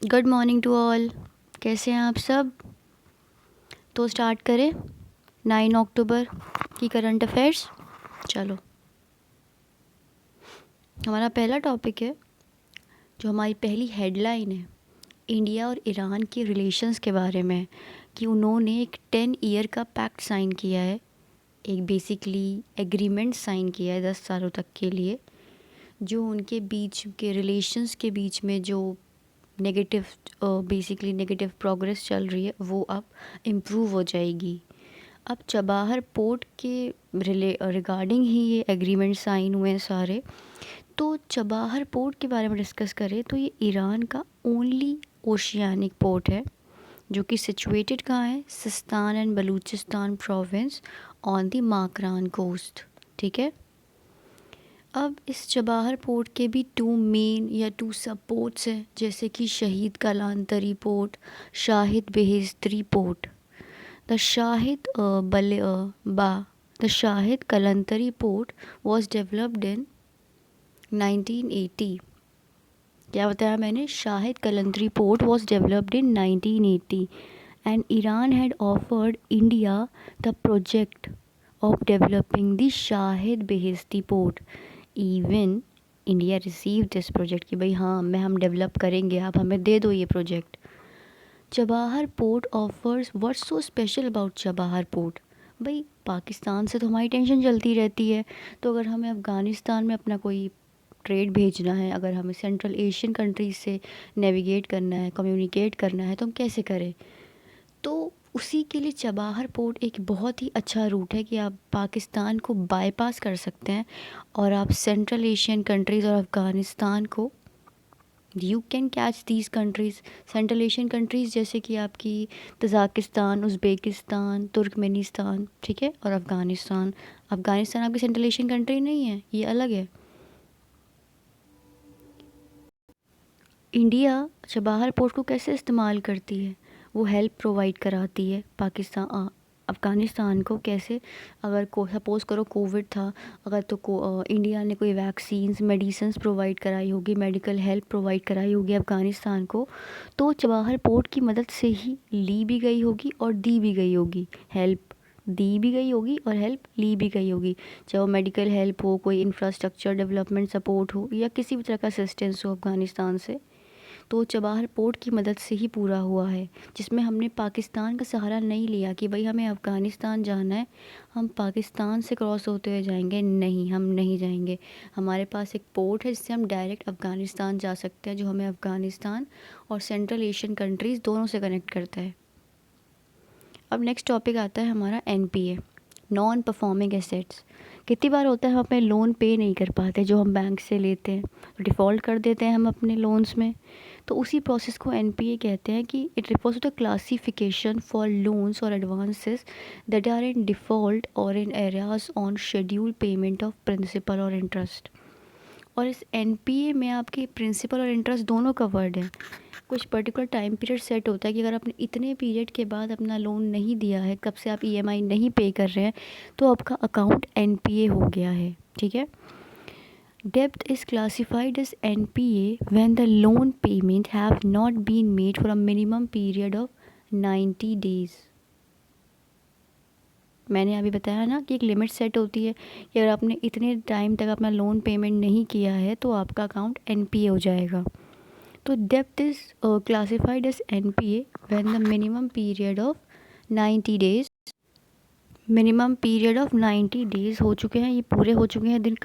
Good morning to all. कैसे हैं आप सब? तो स्टार्ट करें 9 अक्टूबर की करंट अफेयर्स। चलो, हमारा पहला टॉपिक है, जो हमारी पहली हेडलाइन है, इंडिया और ईरान के रिलेशंस के बारे में, कि उन्होंने एक 10 ईयर का पैक्ट साइन किया है, एक बेसिकली एग्रीमेंट साइन किया है 10 सालों तक के लिए, जो उनके बीच के रिलेशंस के बीच में जो नेगेटिव बेसिकली नेगेटिव प्रोग्रेस चल रही है वो अब इम्प्रूव हो जाएगी। अब चबाहर पोर्ट के रिगार्डिंग ही ये एग्रीमेंट साइन हुए हैं सारे। तो चबाहर पोर्ट के बारे में डिस्कस करें तो ये ईरान का ओनली ओशियानिक पोर्ट है, जो कि सिचुएटेड कहाँ है, Sistan and Baluchistan province on the Makran coast. ठीक है। अब इस चबाहर पोर्ट के भी टू मेन या टू सब पोर्ट्स हैं, जैसे कि Shahid Kalantari port, Shahid Beheshti port. The Shahid the Shahid Kalantari port was developed in 1980। क्या बताया मैंने? Shahid Kalantari port was developed in 1980 and Iran had offered India the project of developing the Shahid Beheshti port। Even India received this project कि भाई हाँ हम develop करेंगे, आप हमें दे दो ये project. Chabahar port offers, what's so special about Chabahar port? भाई पाकिस्तान से तो हमारी टेंशन चलती रहती है, तो अगर हमें अफ़गानिस्तान में अपना कोई ट्रेड भेजना है, अगर हमें सेंट्रल एशियन कंट्रीज से नेविगेट करना है, कम्युनिकेट करना है, तो हम कैसे करें? तो उसी के लिए चबाहर पोर्ट एक बहुत ही अच्छा रूट है कि आप पाकिस्तान को बाईपास कर सकते हैं और आप सेंट्रल एशियन कंट्रीज़ और अफ़गानिस्तान को, you can catch these countries, central Asian countries जैसे कि आपकी तजाकिस्तान, उज़्बेकिस्तान, तुर्कमेनिस्तान, ठीक है, और अफ़गानिस्तान। अफ़गानिस्तान आपकी सेंट्रल एशियन कंट्री नहीं है, ये अलग है। इंडिया चबाहर पोर्ट को कैसे इस्तेमाल करती है? वो हेल्प प्रोवाइड कराती है पाकिस्तान अफ़गानिस्तान को। कैसे? अगर को सपोज़ करो कोविड था, अगर तो इंडिया ने कोई वैक्सीन्स मेडिसिन्स प्रोवाइड कराई होगी, मेडिकल हेल्प प्रोवाइड कराई होगी अफ़गानिस्तान को, तो चबाहर पोर्ट की मदद से ही ली भी गई होगी और दी भी गई होगी हेल्प। दी भी गई होगी और हेल्प ली भी गई होगी, चाहे वो मेडिकल हेल्प हो, कोई इंफ्रास्ट्रक्चर डेवलपमेंट सपोर्ट हो, या किसी भी तरह का असिस्टेंस हो अफ़गानिस्तान से, तो चबाहर पोर्ट की मदद से ही पूरा हुआ है। जिसमें हमने पाकिस्तान का सहारा नहीं लिया कि भाई हमें अफ़गानिस्तान जाना है, हम पाकिस्तान से क्रॉस होते हुए जाएंगे, नहीं, हम नहीं जाएंगे। हमारे पास एक पोर्ट है जिससे हम डायरेक्ट अफ़गानिस्तान जा सकते हैं, जो हमें अफ़गानिस्तान और सेंट्रल एशियन कंट्रीज़ दोनों से कनेक्ट करता है। अब नेक्स्ट टॉपिक आता है हमारा एनपीए, नॉन परफॉर्मिंग एसेट्स। कितनी बार होता है हम अपने लोन पे नहीं कर पाते जो हम बैंक से लेते हैं, तो डिफ़ॉल्ट कर देते हैं हम अपने लोन्स में। तो उसी प्रोसेस को एनपीए कहते हैं, कि it refers to the classification for loans और advances that are in default और in arrears on schedule payment of principal और इंटरेस्ट। और इस एनपीए में आपके प्रिंसिपल और इंटरेस्ट दोनों कवर्ड हैं। कुछ पर्टिकुलर टाइम पीरियड सेट होता है कि अगर आपने इतने पीरियड के बाद अपना लोन नहीं दिया है, कब से आप ईएमआई नहीं पे कर रहे हैं, तो आपका अकाउंट एनपीए हो गया है। ठीक है। डेब्ट is classified as NPA when the loan payment have not been made for a minimum period of 90 days. मैंने अभी बताया ना कि एक लिमिट सेट होती है कि अगर आपने इतने टाइम तक अपना लोन पेमेंट नहीं किया है तो आपका अकाउंट एनपीए हो जाएगा। तो डेब्ट is classified as NPA when the minimum period of 90 days हो चुके हैं, ये पूरे हो चुके हैं दिन,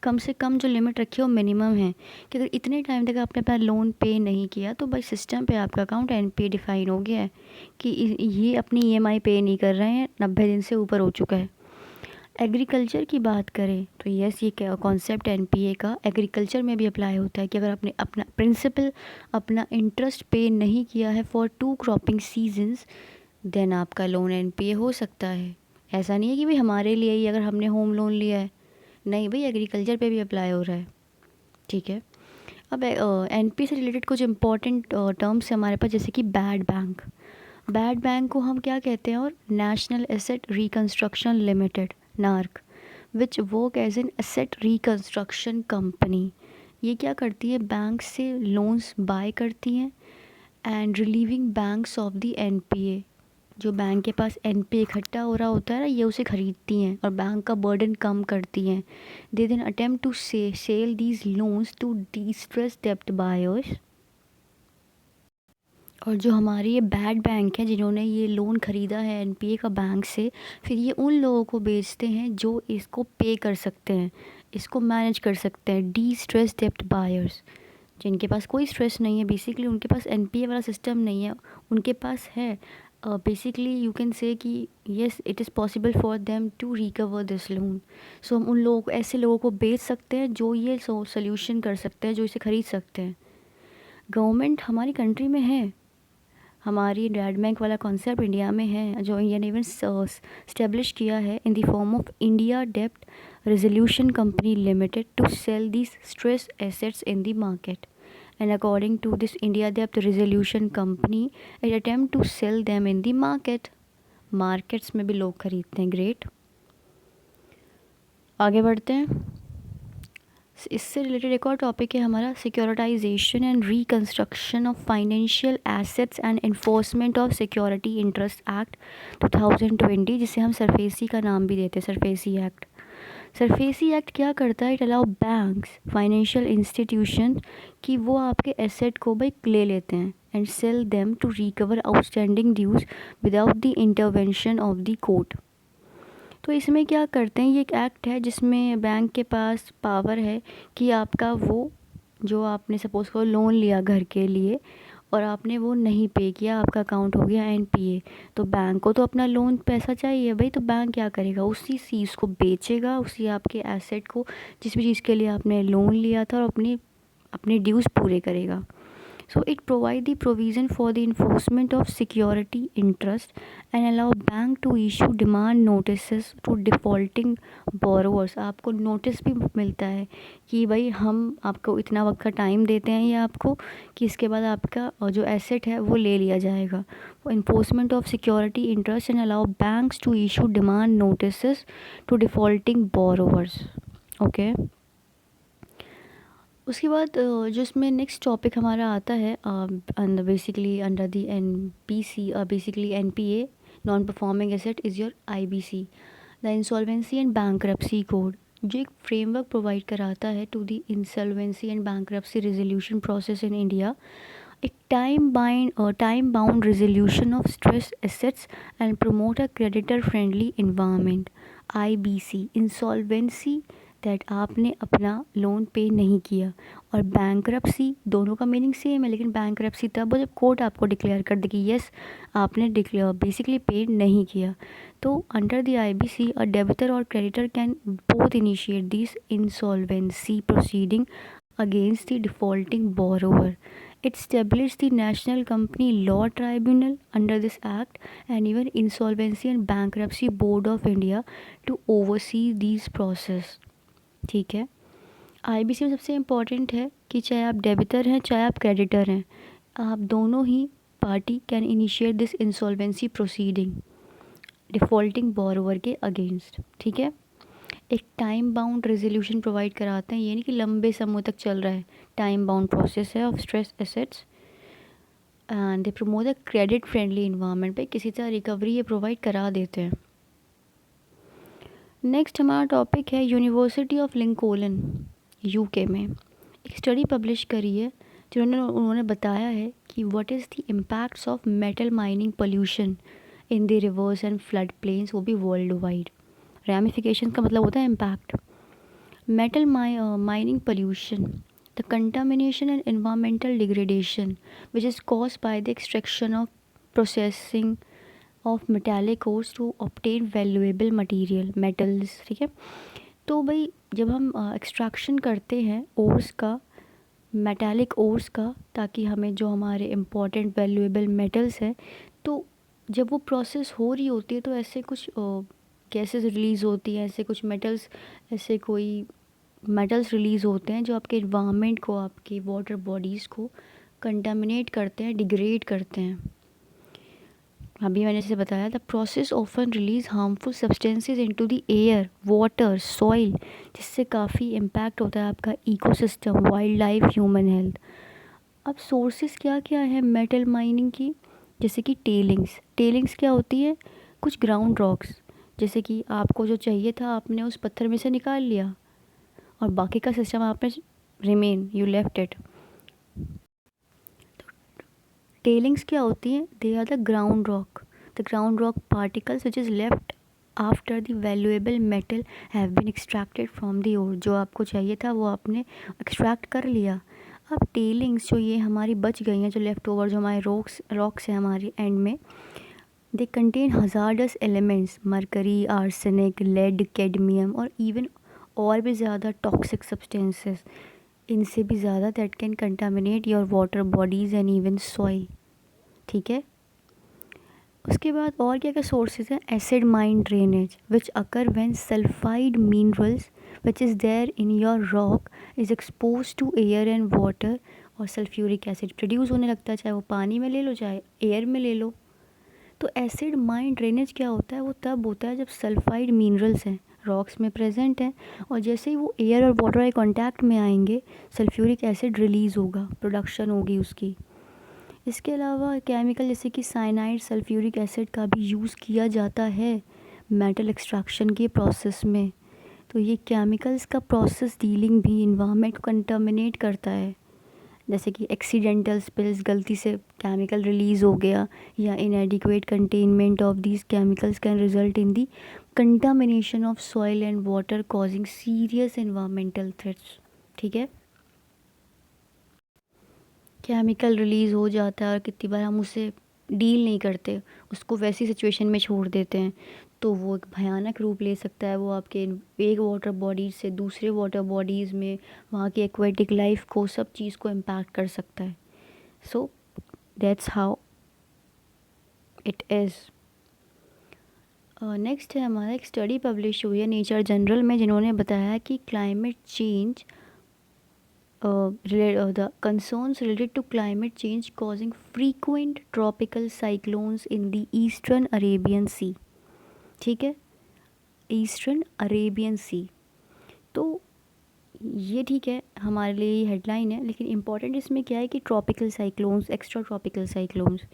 कम से कम जो लिमिट रखी है वो मिनिमम है, कि अगर इतने टाइम तक आपने अपना लोन पे नहीं किया तो भाई सिस्टम पे आपका अकाउंट एनपीए डिफाइन हो गया है कि ये अपनी ईएमआई पे नहीं कर रहे हैं, 90 दिन से ऊपर हो चुका है। एग्रीकल्चर की बात करें तो यस, ये कॉन्सेप्ट एनपीए का एग्रीकल्चर में भी अप्लाई होता है, कि अगर आपने अपना प्रिंसिपल, अपना इंटरेस्ट पे नहीं किया है फॉर 2 क्रॉपिंग सीजन्स, देन आपका लोन एनपीए हो सकता है। ऐसा नहीं है कि भाई हमारे लिए ही अगर हमने होम लोन लिया है, नहीं भाई, एग्रीकल्चर पे भी अप्लाई हो रहा है। ठीक है। अब एनपीए से रिलेटेड कुछ इंपॉर्टेंट टर्म्स हमारे पास, जैसे कि बैड बैंक। बैड बैंक को हम क्या कहते हैं? और National Asset Reconstruction Limited, NARC, which work as an asset reconstruction company. ये क्या करती है? बैंक से लोन्स बाय करती हैं, and relieving banks of the NPA. जो बैंक के पास एनपीए इकट्ठा हो रहा होता है ना, ये उसे खरीदती हैं और बैंक का बर्डन कम करती हैं। They then attempt to sell these loans to distress डेब्ट बायर्स। और जो हमारे ये बैड बैंक हैं जिन्होंने ये लोन ख़रीदा है एनपीए का बैंक से, फिर ये उन लोगों को बेचते हैं जो इसको पे कर सकते हैं, इसको मैनेज कर सकते हैं। डी स्ट्रेस डेब्ट बायर्स, जिनके पास कोई स्ट्रेस नहीं है, बेसिकली उनके पास एनपीए वाला सिस्टम नहीं है, उनके पास है बेसिकली यू कैन से कि yes it is possible for them to recover this loan. So हम उन लोगों को, ऐसे लोगों को बेच सकते हैं जो ये सोल्यूशन कर सकते हैं, जो इसे ख़रीद सकते हैं। गवर्नमेंट हमारी कंट्री में है, हमारी डेड बैंक वाला कॉन्सेप्ट इंडिया में है, जो इंडिया ने इवन स्टेब्लिश किया है in the form of India डेब्ट resolution company limited to sell these stress assets in the market. And according to this India डेब्ट resolution company it attempt to sell them in the market. Markets में भी लोग खरीदते हैं। Great, आगे बढ़ते हैं। इससे रिलेटेड एक और टॉपिक है हमारा, Securitisation and Reconstruction of Financial Assets and Enforcement of Security Interest Act 2020, जिसे हम सरफेसी का नाम भी देते हैं, सरफेसी एक्ट। सरफेसी एक्ट क्या करता है? It allow banks, financial institution कि वो आपके एसेट को भाई ले लेते हैं and sell them to recover outstanding dues without the intervention of the court. तो इसमें क्या करते हैं, ये एक एक्ट है जिसमें बैंक के पास पावर है कि आपका वो, जो आपने सपोज़ करो लोन लिया घर के लिए और आपने वो नहीं पे किया, आपका अकाउंट हो गया एनपीए, तो बैंक को तो अपना लोन पैसा चाहिए भाई, तो बैंक क्या करेगा, उसी चीज़ को बेचेगा, उसी आपके एसेट को, जिस भी चीज़ के लिए आपने लोन लिया था, और अपने ड्यूज़ पूरे करेगा। So it provide the provision for the enforcement of security interest and allow bank to issue demand notices to defaulting borrowers। आपको नोटिस भी मिलता है कि भाई हम आपको इतना वक्त का टाइम देते हैं या आपको कि इसके बाद आपका जो एसेट है वो ले लिया जाएगा। enforcement of security interest and allow banks to issue demand notices to defaulting borrowers। Okay, उसके बाद जो इसमें नेक्स्ट टॉपिक हमारा आता है basically under the NPC, basically NPA, non performing asset is your IBC, the insolvency and bankruptcy code, जो एक framework provide कराता है to the insolvency and bankruptcy resolution process in India, एक time bound resolution of stress assets and promote a creditor friendly environment. IBC, insolvency that आपने अपना loan पे नहीं किया, और बैंकरप्सी, दोनों का मीनिंग सेम है, लेकिन बैंकरप्सी तब जब कोर्ट आपको डिक्लेयर कर दे कि यस आपने बेसिकली पे नहीं किया। तो under the IBC a debtor और creditor can both initiate this insolvency proceeding against the defaulting borrower. It established the National Company Law Tribunal under this act and even Insolvency and Bankruptcy Board of India to oversee these process। ठीक है, IBC में सबसे important है कि चाहे आप debtor हैं चाहे आप क्रेडिटर हैं, आप दोनों ही party can initiate this insolvency proceeding defaulting borrower के अगेंस्ट। ठीक है, एक टाइम बाउंड रेजोल्यूशन प्रोवाइड कराते हैं, ये नहीं कि लंबे समय तक चल रहा है, टाइम बाउंड प्रोसेस है of stress assets, and they promote the credit friendly environment पे किसी तरह रिकवरी ये प्रोवाइड करा देते हैं। नेक्स्ट हमारा टॉपिक है यूनिवर्सिटी ऑफ लिंकोलन यूके में एक स्टडी पब्लिश करी है जिन्होंने उन्होंने बताया है कि what is the impacts of metal mining pollution in the reverse and flood plains, वो भी वर्ल्ड वाइड। रैमिफिकेशन का मतलब होता है impact. Metal mining pollution, the contamination and environmental degradation which is caused by the extraction of processing of metallic ores to obtain valuable material metals। ठीक है, तो भाई जब हम एक्सट्रैक्शन करते हैं ओर्स का, मेटालिक ओर्स का, ताकि हमें जो हमारे इम्पॉर्टेंट वैल्यूएबल मेटल्स हैं, तो जब वो प्रोसेस हो रही होती है तो ऐसे कुछ गैसेस रिलीज़ होती हैं, ऐसे कुछ मेटल्स, ऐसे कोई मेटल्स रिलीज़ होते हैं जो आपके इन्वायरमेंट को, आपकी वाटर बॉडीज़ को कंटामिनेट करते हैं, डिग्रेड करते हैं। अभी मैंने जैसे बताया, the process often release harmful substances into the air, water, soil, जिससे काफ़ी इम्पैक्ट होता है आपका ecosystem, wild life, human health. अब सोर्सेस क्या क्या है मेटल माइनिंग की, जैसे कि टेलिंग्स। टेलिंग्स क्या होती है? कुछ ग्राउंड रॉक्स, जैसे कि आपको जो चाहिए था आपने उस पत्थर में से निकाल लिया और बाकी का सिस्टम आपने remain you left it. Tailings क्या होती हैं? They are the ground rock particles which is left after the valuable metal have been extracted from the ore. जो आपको चाहिए था वो आपने एक्सट्रैक्ट कर लिया। अब टेलिंग्स जो ये हमारी बच गई हैं, जो लेफ़्ट ओवर, जो हमारे रॉक्स हैं हमारे एंड में, they contain hazardous elements, mercury, arsenic, lead, cadmium और इवन और भी ज़्यादा टॉक्सिक सब्सटेंसेस, इनसे भी ज़्यादा, that can contaminate your water bodies and even soil. ठीक है। उसके बाद और क्या क्या सोर्सेज हैं? Acid mine drainage which occur when sulphide minerals which is there in your rock is expose to air and water, और सल्फ्यूरिक एसिड प्रोड्यूस होने लगता है, चाहे वो पानी में ले लो चाहे एयर में ले लो। तो एसिड माइन ड्रेनेज क्या होता है? वो तब होता है जब सल्फाइड मिनरल्स हैं रॉक्स में प्रेजेंट हैं, और जैसे ही वो एयर और वाटर के कॉन्टैक्ट में आएंगे सल्फ्यूरिक एसिड रिलीज़ होगा, प्रोडक्शन होगी उसकी। इसके अलावा केमिकल जैसे कि साइनाइड, सल्फ्यूरिक एसिड का भी यूज़ किया जाता है मेटल एक्सट्रैक्शन के प्रोसेस में। तो ये केमिकल्स का प्रोसेस डीलिंग भी इन्वायरमेंट को कंटामिनेट करता है, जैसे कि एक्सीडेंटल स्पिल्स, गलती से केमिकल रिलीज़ हो गया, या इनएडिक्वेट containment of these chemicals can result in the contamination of soil and water causing serious environmental threats. ठीक है। केमिकल रिलीज़ हो जाता है और कितनी बार हम उससे डील नहीं करते, उसको वैसी सिचुएशन में छोड़ देते हैं, तो वो एक भयानक रूप ले सकता है। वो आपके एक वाटर बॉडीज से दूसरे वाटर बॉडीज़ में, वहाँ की एक्वेटिक लाइफ को, सब चीज़ को इम्पैक्ट कर सकता है। So that's how it is. Next है हमारा एक स्टडी पब्लिश हुई है नेचर जनरल में, जिन्होंने बताया कि climate change the concerns related to climate change causing frequent tropical cyclones in the eastern Arabian Sea। ठीक है, ईस्टर्न अरेबियन सी। तो ये ठीक है, हमारे लिए ये हेडलाइन है, लेकिन इम्पॉर्टेंट इसमें क्या है कि tropical cyclones, extra tropical cyclones.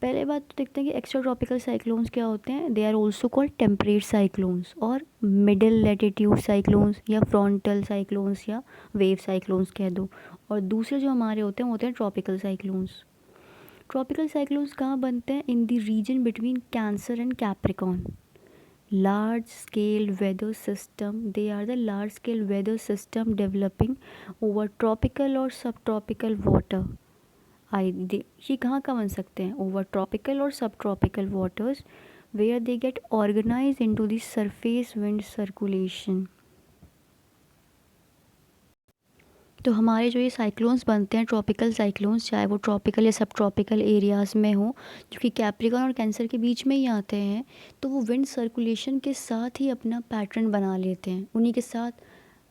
पहले बात तो देखते हैं कि एक्स्ट्रा ट्रॉपिकल साइक्लोन्स क्या होते हैं। They are also called temperate cyclones और मिडिल लैटिट्यूड साइक्लोन्स या फ्रंटल साइक्लोन्स या वेव साइक्लोन्स कह दो। और दूसरे जो हमारे होते हैं वो होते हैं ट्रॉपिकल साइक्लोन्स। ट्रॉपिकल साइक्लोन्स कहाँ बनते हैं? In the region between Cancer and Capricorn. Large scale weather system, they are the large scale weather system developing over tropical और सब ट्रॉपिकल वाटर। ये कहाँ का बन सकते हैं? ओवर ट्रॉपिकल और subtropical waters where they get organise into the surface wind circulation. तो हमारे जो ये साइक्लोन्स बनते हैं, ट्रॉपिकल साइक्लोन्स, चाहे वो ट्रॉपिकल या सब ट्रॉपिकल एरियाज़ में हो, जो कि कैप्रिकॉन और कैंसर के बीच में ही आते हैं, तो वो विंड सर्कुलेशन के साथ ही अपना पैटर्न बना लेते हैं, उन्हीं के साथ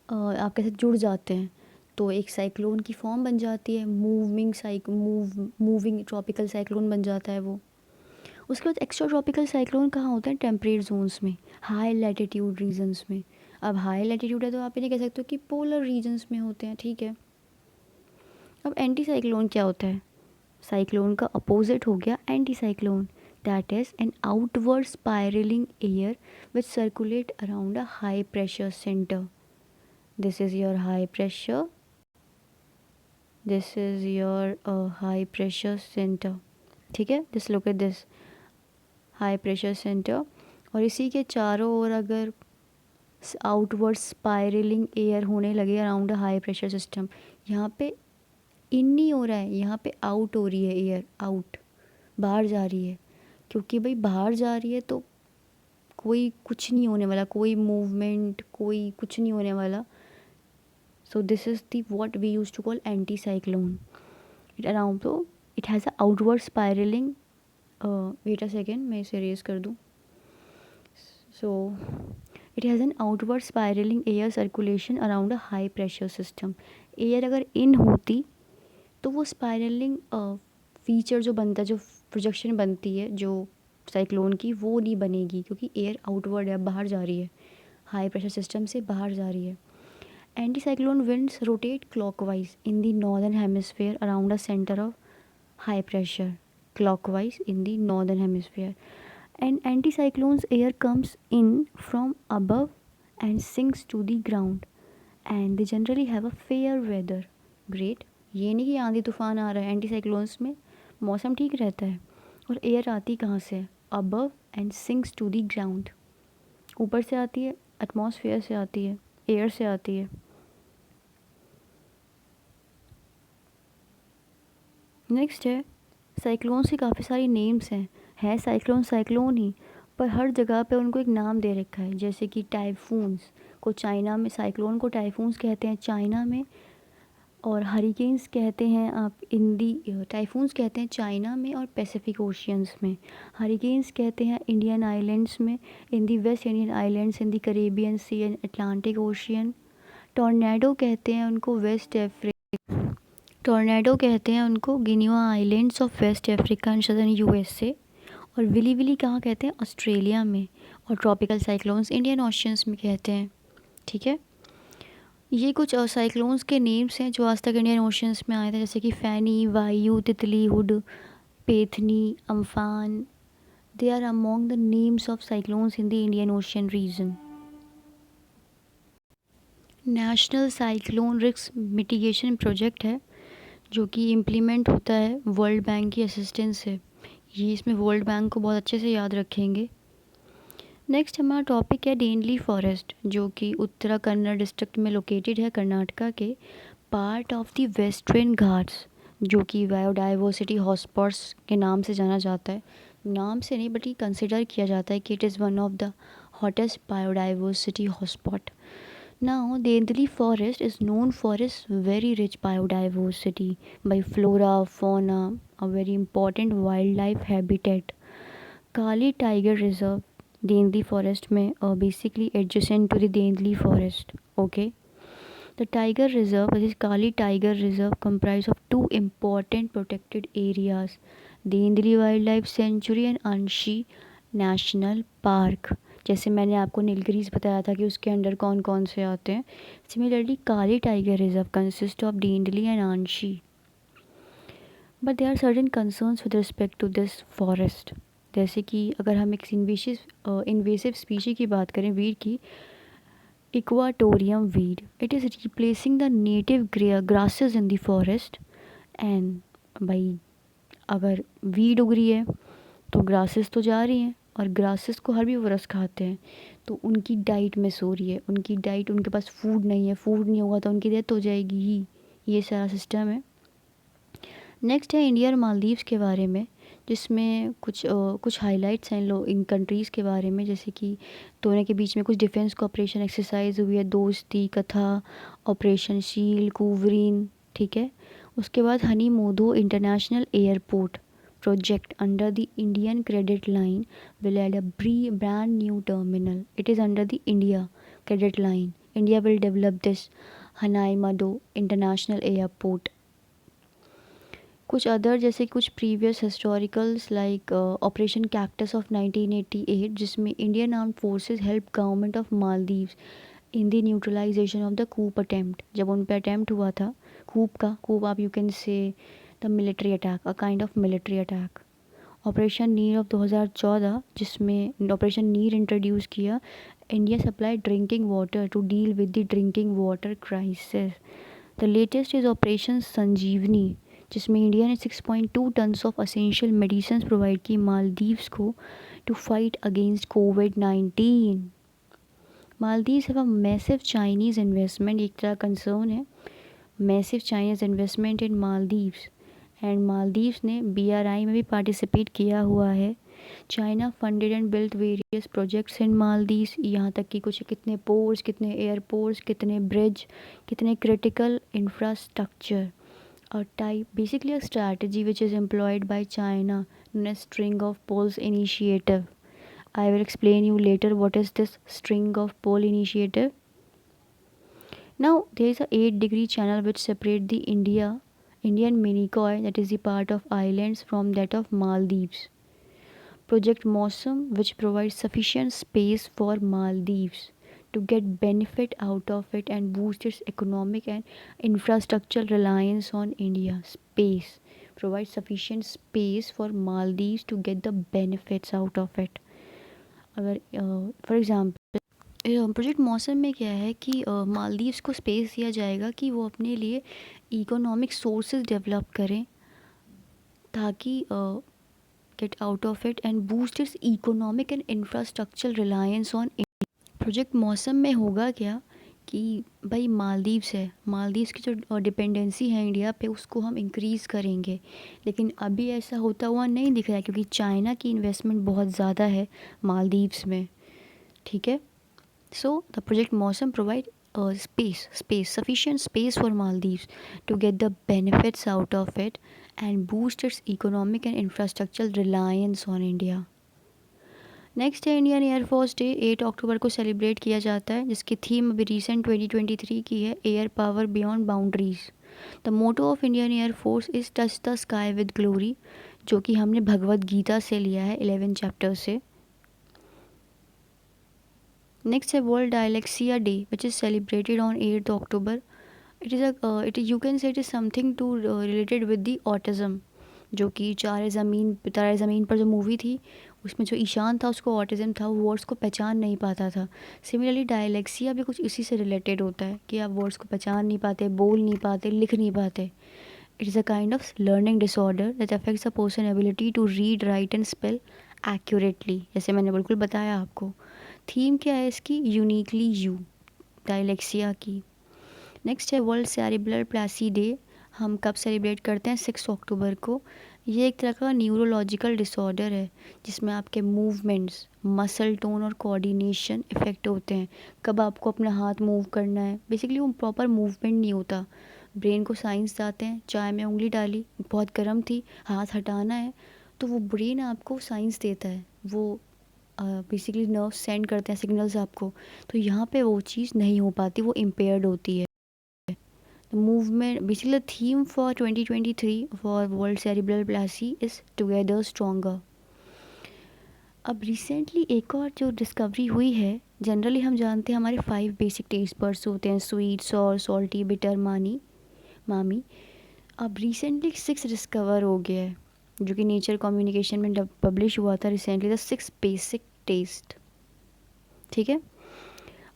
आपके साथ जुड़ जाते हैं। तो एक साइक्लोन की फॉर्म बन जाती है, मूविंग ट्रॉपिकल साइक्लोन बन जाता है वो। उसके बाद एक्स्ट्रा ट्रॉपिकल साइक्लोन कहाँ होते हैं? टेम्परेट जोन्स में, हाई लैटिट्यूड रीजन्स में। अब हाई लैटिट्यूड है तो आप ये नहीं कह सकते हो कि पोलर रीजन्स में होते हैं, ठीक है। अब एंटी साइक्लोन क्या होता है? साइक्लोन का अपोजिट हो गया anti cyclone, that is an outward spiralling air which circulate around a high pressure centre. This is your high pressure, this is your high pressure centre. ठीक है, this look at this high pressure centre, और इसी के चारों ओर अगर outward spiralling air होने लगे around a high pressure system, यहाँ पे इन नहीं हो रहा है, यहाँ पे आउट हो रही है एयर, आउट, बाहर जा रही है, क्योंकि भाई बाहर जा रही है तो कोई कुछ नहीं होने वाला, कोई मूवमेंट, कोई कुछ नहीं होने वाला। So this is the what we use to call anti cyclone. It around, तो it has a outward spiralling, wait a second मैं इसे रेज कर दूँ। So it has an outward spiralling air circulation around a high pressure system. Air अगर in होती तो वो spiralling feature जो बनता है, जो प्रोजेक्शन बनती है जो साइक्लोन की, वो नहीं बनेगी, क्योंकि एयर आउटवर्ड है, बाहर जा रही है, हाई प्रेशर सिस्टम से बाहर जा रही है। Anticyclone winds rotate clockwise in the northern hemisphere around a center of high pressure. Clockwise in the northern hemisphere. And anticyclone's air comes in from above and sinks to the ground. And they generally have a fair weather. Great. ये नहीं कि आंधी तूफान आ रहा है anti में, मौसम ठीक रहता है। और एयर आती कहाँ से? Above and sinks to the ground. ऊपर से आती है, एटमॉस्फेयर से आती है, एयर से आती है। नेक्स्ट है, साइक्लोन्स की काफ़ी सारी नेम्स हैं। है साइक्लोन साइक्लोन ही, पर हर जगह पे उनको एक नाम दे रखा है। जैसे कि टाइफून्स को चाइना में, साइक्लोन को टाइफून्स कहते हैं चाइना में, और हरिकेन्स कहते हैं आप टाइफून्स कहते हैं चाइना में और पैसिफिक ओशियंस में। हरिकेन्स कहते हैं इंडियन आइलैंड्स में, in the West Indian islands, in the Caribbean sea and Atlantic ocean. Tornado कहते हैं उनको टॉर्नेडो कहते हैं उनको Guinea islands of West Africa and southern USA. और विली विली कहाँ कहते हैं? ऑस्ट्रेलिया में। और ट्रॉपिकल साइक्लोन्स इंडियन ओशियंस में कहते हैं। ठीक है, ये कुछ साइक्लोन्स के नेम्स हैं जो आज तक इंडियन ओशियंस में आए थे, जैसे कि फैनी, वायु, तितली, हुड, पेथनी, Amphan. They are among the names of cyclones in the Indian Ocean region. National Cyclone Risk Mitigation Project है जो कि इम्प्लीमेंट होता है वर्ल्ड बैंक की असिस्टेंस से। ये इसमें वर्ल्ड बैंक को बहुत अच्छे से याद रखेंगे। नेक्स्ट हमारा टॉपिक है डेनली फॉरेस्ट, जो कि उत्तरा कन्नड़ डिस्ट्रिक्ट में लोकेटेड है, कर्नाटका के, part of the western Ghats, जो कि बायोडाइवर्सिटी हॉटस्पॉट्स के नाम से जाना जाता है। नाम से नहीं, बट ये कंसिडर किया जाता है कि it is one of the hottest biodiversity hotspot. Now, Dendli forest is known for its very rich biodiversity by flora, fauna, a very important wildlife habitat. Kali Tiger Reserve, Dendli forest में basically adjacent to the Dendli forest. Okay. The Tiger Reserve, that is Kali Tiger Reserve, comprise of two important protected areas, Dendli Wildlife Sanctuary and Anshi National Park. जैसे मैंने आपको नीलगिरीज बताया था कि उसके under कौन कौन से आते हैं, similarly Kali tiger reserve consist of Dandeli and Anshi. But there are certain concerns with respect to this forest. जैसे कि अगर हम एक इन्वेसिव स्पीशी की बात करें, वीड की, eupatorium weed, it is replacing the native grasses in the forest. And भाई अगर वीड उग रही है तो ग्रासेस तो जा रही हैं, और ग्रासेस को हर्बीवोरस खाते हैं, तो उनकी डाइट मिस हो रही है। उनकी डाइट, उनके पास फूड नहीं है, फूड नहीं होगा तो उनकी डेथ हो जाएगी ही। ये सारा सिस्टम है। नेक्स्ट है इंडिया और मालदीव्स के बारे में, जिसमें कुछ हाइलाइट्स हैं इन कंट्रीज़ के बारे में। जैसे कि दोनों के बीच में कुछ डिफेंस कोऑपरेशन एक्सरसाइज हुई है, दोस्ती कथा, ऑपरेशन शील्ड, कूवरीन। ठीक है, उसके बाद Honey Modi international airport project under the Indian Credit Line will add a brand new terminal. It is under the India Credit Line. India will develop this Hanai Mado International Airport. कुछ other जैसे कुछ previous historicals like operation cactus of 1988, जिसमें Indian armed forces help government of Maldives in the neutralisation of the coup attempt. जब उन पर attempt हुआ था coup आप you can say the military attack, a kind of military attack. Operation Neer of 2014, जिसमें operation Neer introduce किया। India supply drinking water to deal with the drinking water crisis. The latest is Operation Sanjeevani, जिसमें India ने 6.2 tons of essential medicine provide की Maldives को to fight against कोविड-19। Maldives have a massive Chinese investment, एक तरह concern है, massive Chinese investment in Maldives. And Maldives ने BRI में भी पार्टिसिपेट किया हुआ है। China funded and built various projects in Maldives, यहाँ तक कि कुछ कितने पोर्ट्स, कितने एयरपोर्ट्स, कितने ब्रिज, कितने क्रिटिकल इंफ्रास्ट्रक्चर। और type basically a strategy which is employed by China known as string of poles initiative. I will explain you later what is this string of pole initiative. Now there is a 8-degree channel which separate the Indian Minicoy, that is the part of islands, from that of Maldives. Project Mosam, which provides sufficient space for Maldives to get benefit out of it and boost its economic and infrastructural reliance on India. Space. Provide sufficient space for Maldives to get the benefits out of it. अगर for example project मौसम में क्या है कि मालदीव्स को space दिया जाएगा कि वो अपने लिए इकोनॉमिक सोर्सेज डेवलप करें ताकि get out of it and boost it's economic and infrastructural reliance on. Project मौसम में होगा क्या कि भाई मालदीव्स है, मालदीव्स की जो डिपेंडेंसी है इंडिया पे उसको हम इंक्रीज़ करेंगे, लेकिन अभी ऐसा होता हुआ नहीं दिख रहा है क्योंकि चाइना की इन्वेस्टमेंट बहुत ज़्यादा है मालदीव्स में। ठीक है, सो द प्रोजेक्ट मौसम provide sufficient space for Maldives to get the benefits out of it and boost its economic and infrastructural reliance on India. Next है इंडियन एयरफोर्स डे, 8 अक्टूबर को सेलिब्रेट किया जाता है, जिसकी थीम अभी रिसेंट 2023 की है, Air Power Beyond Boundaries. The motto of Indian Air Force is touch the sky with glory, जो कि हमने भगवद गीता से लिया है 11 चैप्टर से। नेक्स्ट है World Dyslexia Day which is celebrated on 8 October. It is you can say it is something to related with the autism, जो कि तारे ज़मीन पर जो मूवी थी उसमें जो ईशान था उसको ऑटिज़म था, वो वर्ड्स को पहचान नहीं पाता था। सिमिलरली डायलेक्सिया भी कुछ इसी से रिलेटेड होता है कि आप वर्ड्स को पहचान नहीं पाते, बोल नहीं पाते, लिख नहीं पाते। It is a kind of learning disorder that affects a person ability to read, write and spell accurately, जैसे मैंने बिल्कुल बताया आपको। थीम क्या है इसकी? यूनिकली यू, डायलेक्सिया की। नेक्स्ट है वर्ल्ड सेरिब्रल प्लेसी डे। हम कब सेलिब्रेट करते हैं? 6 अक्टूबर को। ये एक तरह का न्यूरोलॉजिकल डिसऑर्डर है जिसमें आपके मूवमेंट्स, मसल टोन और कोऑर्डिनेशन इफ़ेक्ट होते हैं। कब आपको अपना हाथ मूव करना है, बेसिकली वो प्रॉपर मूवमेंट नहीं होता। ब्रेन को साइंस आते हैं, चाय में उंगली डाली, बहुत गर्म थी, हाथ हटाना है, तो वो ब्रेन आपको साइंस देता है, वो बेसिकली नर्व सेंड करते हैं सिग्नल्स आपको, तो यहाँ पे वो चीज़ नहीं हो पाती, वो इम्पेयर्ड होती है। movement, basically the theme for 2023 for world cerebral palsy is together stronger. अब रिसेंटली एक और जो डिस्कवरी हुई है, जनरली हम जानते हैं हमारे 5 बेसिक टेस्ट बर्ड्स होते हैं, स्वीट, सॉर, सॉल्टी, बिटर, मामी। अब रिसेंटली 6 डिस्कवर हो गया है, जो कि नेचर कम्युनिकेशन में पब्लिश हुआ था रिसेंटली, द 6 बेसिक टेस्ट। ठीक है,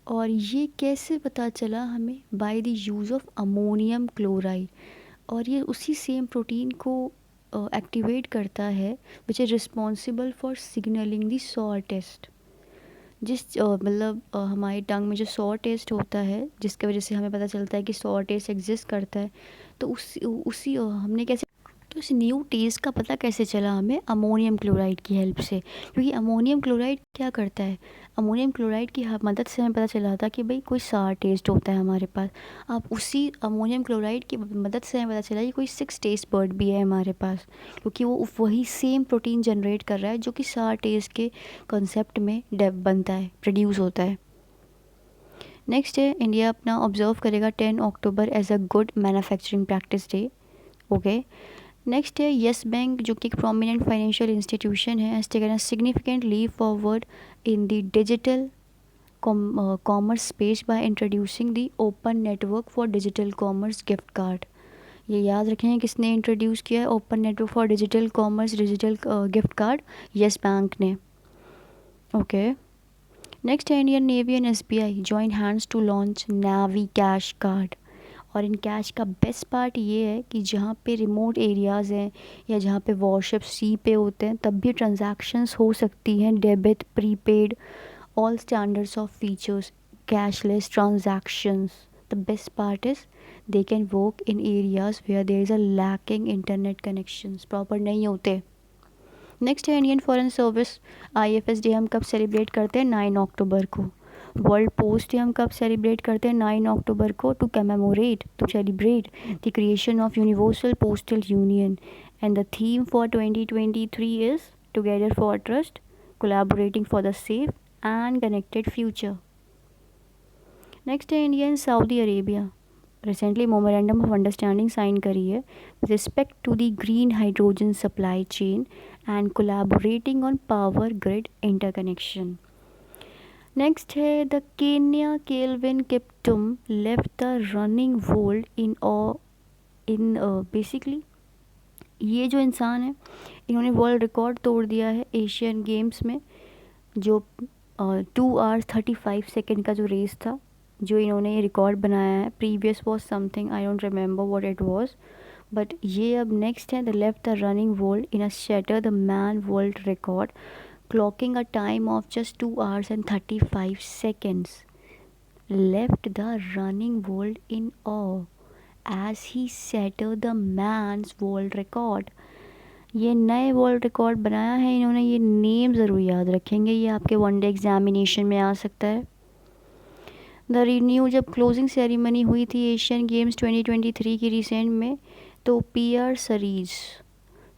और ये कैसे पता चला हमें? By the use of ammonium chloride, और ये उसी सेम प्रोटीन को एक्टिवेट करता है which is responsible for signalling the sour taste. जिस मतलब हमारे टंग में जो सॉर टेस्ट होता है, जिसकी वजह से हमें पता चलता है कि सॉर टेस्ट एग्जिस्ट करता है, तो उसी हमने कैसे, तो इस न्यू टेस्ट का पता कैसे चला हमें? अमोनियम क्लोराइड की हेल्प से। क्योंकि अमोनियम क्लोराइड क्या करता है, अमोनियम क्लोराइड की मदद से हमें पता चला था कि भाई कोई सार टेस्ट होता है हमारे पास। अब उसी अमोनियम क्लोराइड की मदद से हमें पता चला कि कोई 6 टेस्ट बर्ड भी है हमारे पास, क्योंकि वो वही सेम प्रोटीन जनरेट कर रहा है जो कि सार टेस्ट के कॉन्सेप्ट में बनता है, प्रोड्यूस होता है। नेक्स्ट है इंडिया अपना ऑब्जर्व करेगा 10 अक्टूबर as a good manufacturing practice day. Okay, next है येस बैंक, जो कि एक प्रोमिनेंट फाइनेंशियल इंस्टीट्यूशन है, has taken a significant leap forward in the digital commerce space by introducing the open network for digital commerce gift card. ये याद रखें किसने introduce किया है open network for digital commerce digital gift card? Yes Bank ने। Okay, next है Indian Navy and SBI join hands to launch Navi cash card. और इन कैश का बेस्ट पार्ट ये है कि जहाँ पे रिमोट एरियाज़ हैं या जहाँ पे वॉरशिप सी पे होते हैं तब भी ट्रांजैक्शंस हो सकती हैं, debit, prepaid, all standards of features, cashless transactions. The best part is they can work in areas where there is a lacking internet connections, proper नहीं होते। नेक्स्ट है Indian Foreign Service IFS day. हम कब celebrate करते हैं? 9 अक्टूबर को। World post day हम कब सेलिब्रेट करते हैं? 9 अक्टूबर को, to celebrate the creation of Universal Postal Union. And the theme for 2023 is together for trust, collaborating for the safe and connected future. Next है India and Saudi Arabia recently memorandum of understanding sign करी है with respect to the green hydrogen supply chain and collaborating on power grid interconnection. Next है the Kenya Kelvin Kiptum left the running world in basically ये जो इंसान है इन्होंने world record तोड़ दिया है एशियन गेम्स में, जो 2 hours 35 सेकेंड का जो रेस था, जो इन्होंने ये रिकॉर्ड बनाया है. Previous was something I don't remember what it was, but ये अब नेक्स्ट है the left the running world in a shatter the man world record clocking a time of just 2 hours and 35 seconds, left the running world in awe as he shattered the man's world record. ये नए world record बनाया है इन्होंने. ये name ज़रूर याद रखेंगे, ये आपके वनडे एग्जामिनेशन में आ सकता है. द रिन्यू जब क्लोजिंग सेरेमनी हुई थी एशियन गेम्स 2023 की रिसेंट में, तो पियर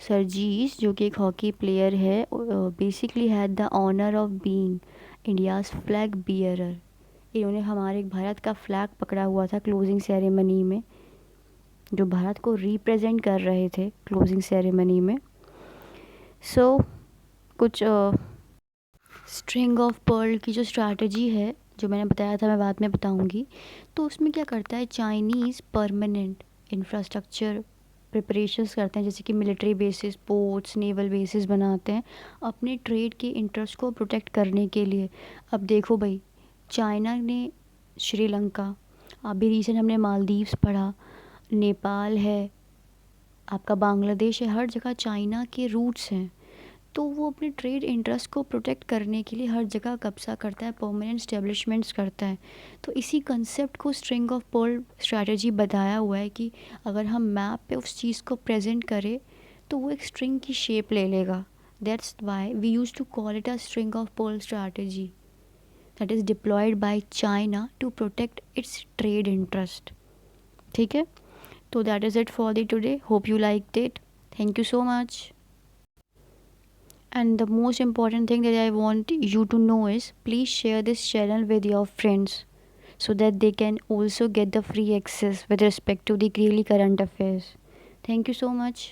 सरजीज जो कि एक हॉकी प्लेयर है basically had the honour of being India's flag bearer. इन्होंने हमारे भारत का फ्लैग पकड़ा हुआ था क्लोजिंग सेरेमनी में, जो भारत को रिप्रेजेंट कर रहे थे क्लोजिंग सेरेमनी में. सो कुछ स्ट्रिंग ऑफ पर्ल की जो स्ट्रैटेजी है जो मैंने बताया था, मैं बाद में बताऊंगी. तो उसमें क्या करता है, चाइनीज़ परमानेंट इंफ्रास्ट्रक्चर प्रिपरेशंस करते हैं, जैसे कि military bases, ports, naval basis बनाते हैं अपने ट्रेड के इंटरेस्ट को प्रोटेक्ट करने के लिए. अब देखो भाई, चाइना ने श्रीलंका, अभी रिसेंट हमने मालदीव्स पढ़ा, नेपाल है, आपका बांग्लादेश है, हर जगह चाइना के रूट्स हैं. तो वो अपने ट्रेड इंटरेस्ट को प्रोटेक्ट करने के लिए हर जगह कब्जा करता है, परमानेंट स्टेब्लिशमेंट्स करता है. तो इसी कंसेप्ट को स्ट्रिंग ऑफ पर्ल स्ट्रैटेजी बताया हुआ है कि अगर हम मैप पे उस चीज़ को प्रेजेंट करें तो वो एक स्ट्रिंग की शेप ले लेगा. That's why we use to call it a string of pearl strategy that is deployed by China to protect its trade interest. ठीक है, तो that is it for the today. Hope you liked it. Thank you so much. And the most important thing that I want you to know is please share this channel with your friends so that they can also get the free access with respect to the daily current affairs. Thank you so much.